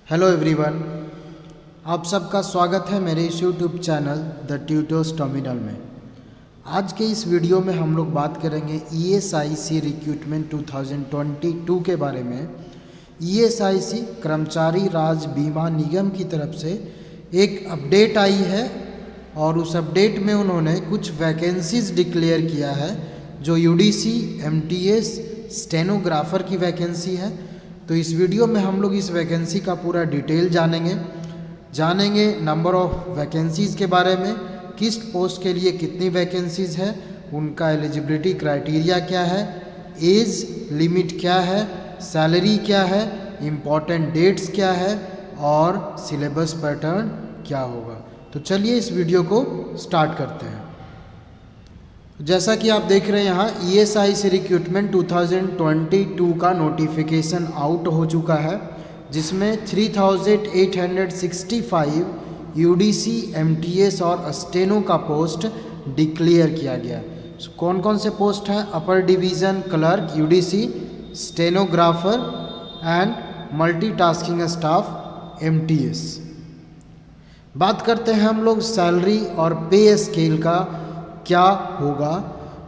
Hello everyone, आप सबका स्वागत है मेरे इस YouTube channel the tutors terminal में। आज के इस वीडियो में हम लोग बात करेंगे ESIC रिक्रूटमेंट 2022 के बारे में। ESIC कर्मचारी राज्य बीमा निगम की तरफ से एक अपडेट आई है और उस अपडेट में उन्होंने कुछ वैकेंसीज डिक्लेयर किया है जो UDC, MTS, स्टेनोग्राफर की वैकेंसी है। तो इस वीडियो में हम लोग इस वैकेंसी का पूरा डिटेल जानेंगे नंबर ऑफ वैकेंसीज़ के बारे में, किस पोस्ट के लिए कितनी वैकेंसीज़ है, उनका एलिजिबिलिटी क्राइटेरिया क्या है, एज लिमिट क्या है, सैलरी क्या है, इम्पॉर्टेंट डेट्स क्या है और सिलेबस पैटर्न क्या होगा। तो चलिए इस वीडियो को स्टार्ट करते हैं। जैसा कि आप देख रहे हैं यहाँ ESIC रिक्रूटमेंट 2022 का नोटिफिकेशन आउट हो चुका है, जिसमें 3865 UDC, MTS और स्टेनो का पोस्ट डिक्लेयर किया गया। कौन कौन से पोस्ट हैं? अपर division clerk UDC, stenographer and multitasking staff MTS। बात करते हैं हम लोग सैलरी और पे स्केल का क्या होगा।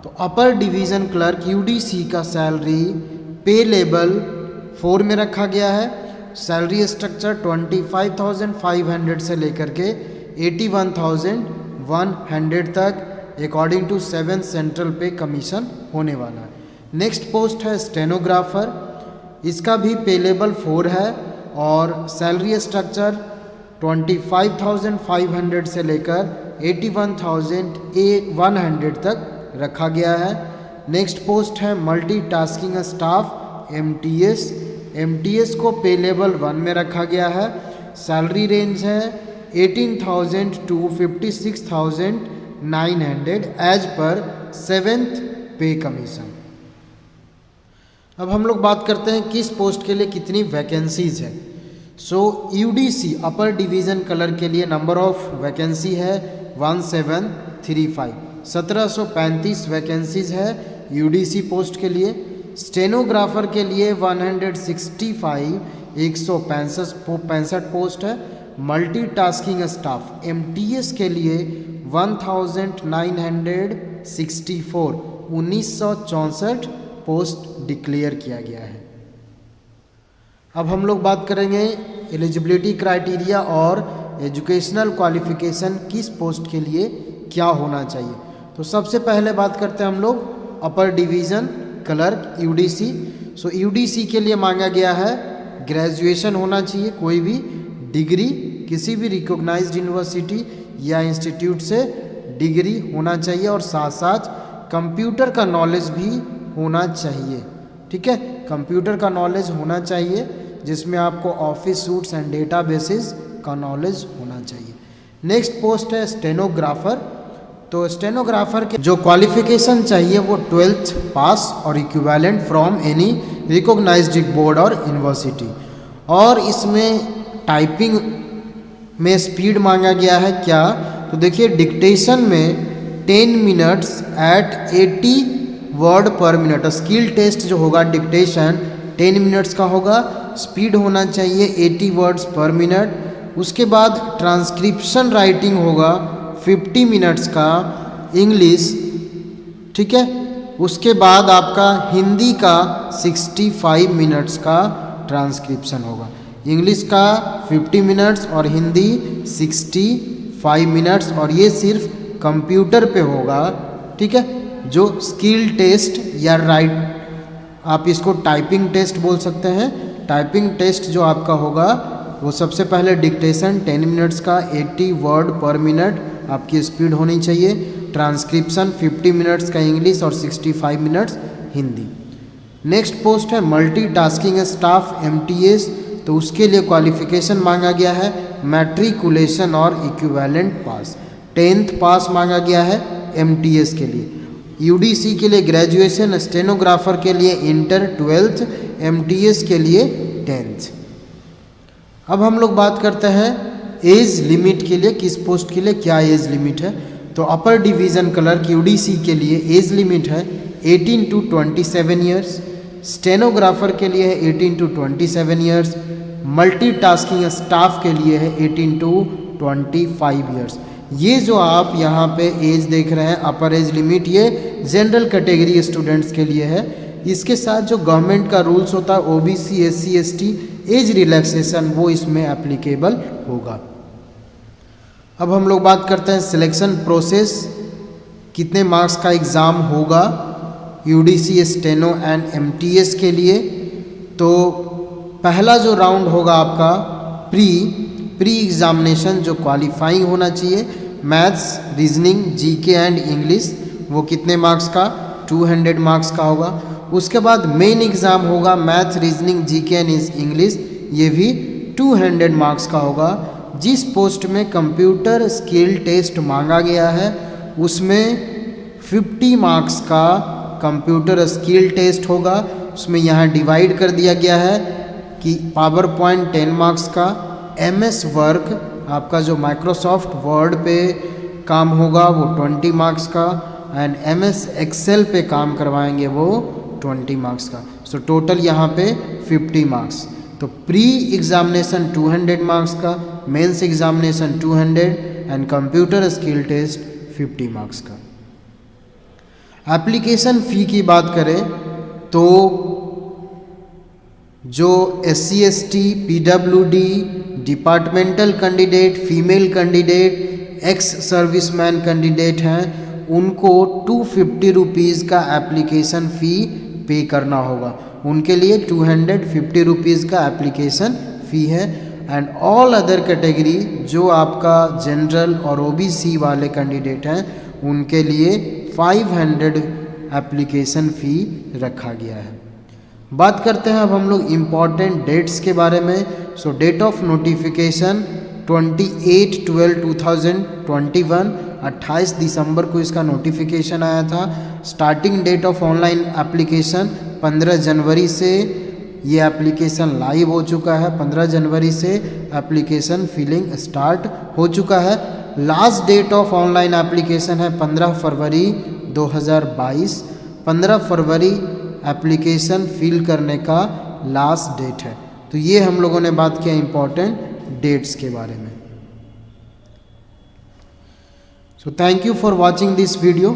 तो अपर डिवीज़न क्लर्क UDC का सैलरी पे लेवल 4 में रखा गया है। सैलरी स्ट्रक्चर 25,500 से लेकर के 81,100 तक अकॉर्डिंग टू 7th सेंट्रल पे कमीशन होने वाला है। नेक्स्ट पोस्ट है स्टेनोग्राफर, इसका भी पे लेवल 4 है और सैलरी स्ट्रक्चर 25,500 से लेकर 81,100 तक रखा गया है। नेक्स्ट पोस्ट है मल्टीटास्किंग स्टाफ MTS को पे लेवल 1 में रखा गया है। सैलरी रेंज है 18,000 to 56,900 एज पर 7th पे कमीशन। अब हम लोग बात करते हैं किस पोस्ट के लिए कितनी वैकेंसीज है। UDC अपर डिवीज़न क्लर्क के लिए नंबर ऑफ वैकेंसी है 1735, 1735 वैकेंसीज है UDC पोस्ट के लिए। स्टेनोग्राफर के लिए 165, 165 पोस्ट है। मल्टीटास्किंग स्टाफ MTS के लिए 1964, 1964 पोस्ट डिक्लेयर किया गया है। अब हम लोग बात करेंगे एलिजिबिलिटी क्राइटेरिया और एजुकेशनल क्वालिफिकेशन किस पोस्ट के लिए क्या होना चाहिए। तो सबसे पहले बात करते हैं हम लोग अपर डिवीज़न क्लर्क UDC। UDC के लिए मांगा गया है ग्रेजुएशन होना चाहिए, कोई भी डिग्री किसी भी रिकॉग्नाइज्ड यूनिवर्सिटी या इंस्टीट्यूट से डिग्री होना चाहिए और साथ साथ कंप्यूटर का नॉलेज भी होना चाहिए। ठीक है, कंप्यूटर का नॉलेज होना चाहिए जिसमें आपको ऑफिस सूट्स एंड डेटाबेसेस का नॉलेज होना चाहिए। नेक्स्ट पोस्ट है स्टेनोग्राफर। तो स्टेनोग्राफर के जो क्वालिफिकेशन चाहिए वो 12th पास और equivalent from any recognised board और यूनिवर्सिटी। और इसमें टाइपिंग में स्पीड मांगा गया है क्या। तो देखिए डिक्टेशन में 10 minutes at 80 word per minute. Skill test जो होगा डिक्टेशन 10 मिनट्स का होगा, स्पीड होना चाहिए 80 वर्ड्स पर मिनट। उसके बाद ट्रांसक्रिप्शन राइटिंग होगा 50 मिनट्स का इंग्लिश। ठीक है, उसके बाद आपका हिंदी का 65 मिनट्स का ट्रांसक्रिप्शन होगा। इंग्लिश का 50 मिनट्स और हिंदी 65 मिनट्स, और ये सिर्फ कंप्यूटर पे होगा। ठीक है, जो स्किल टेस्ट या आप इसको टाइपिंग टेस्ट बोल सकते हैं। टाइपिंग टेस्ट जो आपका होगा वो सबसे पहले डिक्टेशन 10 मिनट्स का 80 वर्ड पर मिनट आपकी स्पीड होनी चाहिए। ट्रांसक्रिप्शन 50 मिनट्स का इंग्लिश और 65 मिनट्स हिंदी। नेक्स्ट पोस्ट है मल्टीटास्किंग स्टाफ MTS। तो उसके लिए क्वालिफिकेशन मांगा गया है मैट्रिकुलेशन और इक्विवेलेंट पास। 10th पास मांगा गया है MTS के लिए। UDC के लिए ग्रेजुएशन, स्टेनोग्राफर के लिए इंटर 12th, MTS के लिए 10th। अब हम लोग बात करते हैं एज लिमिट के लिए, किस पोस्ट के लिए क्या एज लिमिट है। तो अपर डिवीज़न क्लर्क UDC के लिए एज लिमिट है 18 to 27 ईयर्स। स्टेनोग्राफर के लिए है 18 to 27 ईयर्स। मल्टीटास्किंग स्टाफ के लिए है 18 to 25 ईयर्स। ये जो आप यहाँ पे एज देख रहे हैं अपर एज लिमिट, ये जनरल कैटेगरी स्टूडेंट्स के लिए है। इसके साथ जो गवर्नमेंट का रूल्स होता है OBC SC ST age relaxation वो इसमें एप्लीकेबल होगा। अब हम लोग बात करते हैं सिलेक्शन प्रोसेस, कितने मार्क्स का एग्ज़ाम होगा UDC स्टेनो एंड MTS के लिए। तो पहला जो राउंड होगा आपका प्री एग्जामिनेशन जो क्वालिफाइंग होना चाहिए, maths, reasoning, GK and English, वो कितने मार्क्स का 200 मार्क्स का होगा। उसके बाद मेन एग्ज़ाम होगा maths, reasoning, GK and English, ये भी 200 मार्क्स का होगा। जिस पोस्ट में कंप्यूटर स्किल टेस्ट मांगा गया है उसमें 50 मार्क्स का कंप्यूटर स्किल टेस्ट होगा। उसमें यहाँ डिवाइड कर दिया गया है कि पावर पॉइंट 10 मार्क्स का, MS वर्क आपका जो माइक्रोसॉफ्ट वर्ड पे काम होगा वो 20 मार्क्स का, एंड MS एक्सेल पे काम करवाएंगे वो 20 मार्क्स का। सो टोटल यहाँ पे 50 मार्क्स। तो प्री एग्जामिनेशन 200 मार्क्स का, mains examination 200 and computer skill test 50 marks का। एप्लीकेशन फ़ी की बात करें तो जो SC ST PWD departmental candidate, female candidate, ex serviceman candidate हैं उनको 250 रुपीज़ का एप्लीकेशन फ़ी पे करना होगा। उनके लिए 250 रुपीज़ का एप्लीकेशन फ़ी है। एंड ऑल अदर कैटेगरी जो आपका जनरल और OBC वाले कैंडिडेट हैं उनके लिए 500 एप्लीकेशन फ़ी रखा गया है। बात करते हैं अब हम लोग इम्पॉर्टेंट डेट्स के बारे में। सो डेट ऑफ नोटिफिकेशन 28/12/2021, 28 दिसंबर को इसका नोटिफिकेशन आया था। Starting date of online application 15 जनवरी से ये एप्लीकेशन लाइव हो चुका है। 15 जनवरी से एप्लीकेशन फिलिंग स्टार्ट हो चुका है। Last date of online application है 15 फरवरी 2022। 15 फरवरी एप्लीकेशन फिल करने का लास्ट डेट है। तो ये हम लोगों ने बात किया इम्पोर्टेंट डेट्स के बारे में। So thank you for watching this video.